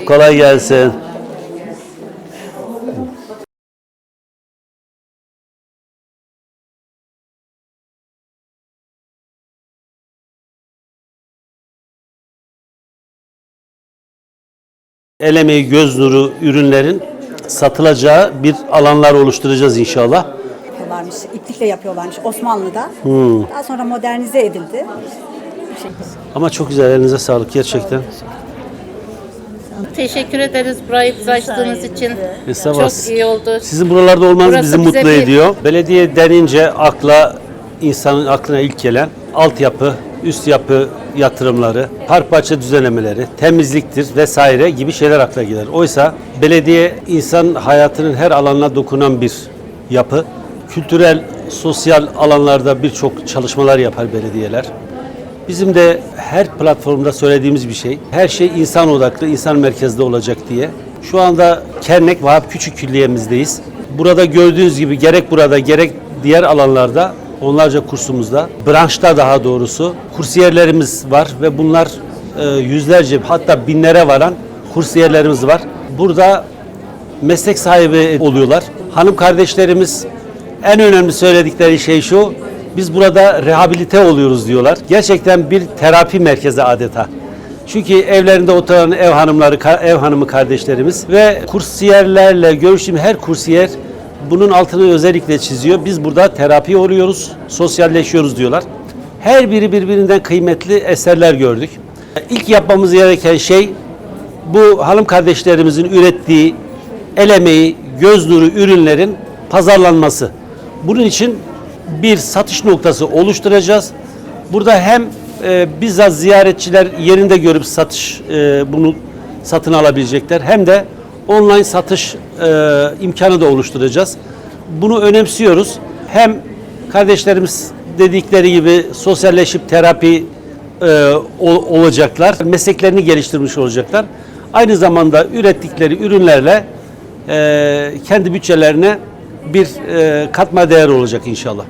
Kolay gelsin. El emeği, göz nuru ürünlerin satılacağı bir alanlar oluşturacağız inşallah. Yapıyorlarmış, iplikle yapıyorlarmış Osmanlı'da. Daha sonra modernize edildi. Ama çok güzel, elinize sağlık gerçekten. Teşekkür ederiz burayı bize açtığınız için. Estağfurullah. Çok iyi oldu. Sizin buralarda olmanız Burası bizi bize mutlu bir- ediyor. Belediye denince insanın aklına ilk gelen altyapı, üst yapı yatırımları, park bahçe düzenlemeleri, temizliktir vesaire gibi şeyler akla gelir. Oysa belediye insan hayatının her alanına dokunan bir yapı. Kültürel, sosyal alanlarda birçok çalışmalar yapar belediyeler. Bizim de her platformda söylediğimiz bir şey. Her şey insan odaklı, insan merkezli olacak diye. Şu anda Kernek Vahap Küçük Külliyemizdeyiz. Burada gördüğünüz gibi gerek burada gerek diğer alanlarda onlarca kursumuzda, branşta daha doğrusu kursiyerlerimiz var ve bunlar yüzlerce hatta binlere varan kursiyerlerimiz var. Burada meslek sahibi oluyorlar. Hanım kardeşlerimiz en önemli söyledikleri şey şu: biz burada rehabilite oluyoruz diyorlar. Gerçekten bir terapi merkezi adeta. Çünkü evlerinde oturan ev hanımı kardeşlerimiz ve kursiyerlerle görüştüğüm her kursiyer bunun altını özellikle çiziyor. Biz burada terapi oluyoruz, sosyalleşiyoruz diyorlar. Her biri birbirinden kıymetli eserler gördük. İlk yapmamız gereken şey bu hanım kardeşlerimizin ürettiği el emeği, göz nuru ürünlerin pazarlanması. Bunun için bir satış noktası oluşturacağız. Burada hem bizzat ziyaretçiler yerinde görüp bunu satın alabilecekler, hem de online satış imkanı da oluşturacağız. Bunu önemsiyoruz. Hem kardeşlerimiz dedikleri gibi sosyalleşip terapi olacaklar, mesleklerini geliştirmiş olacaklar. Aynı zamanda ürettikleri ürünlerle kendi bütçelerine bir katma değer olacak inşallah.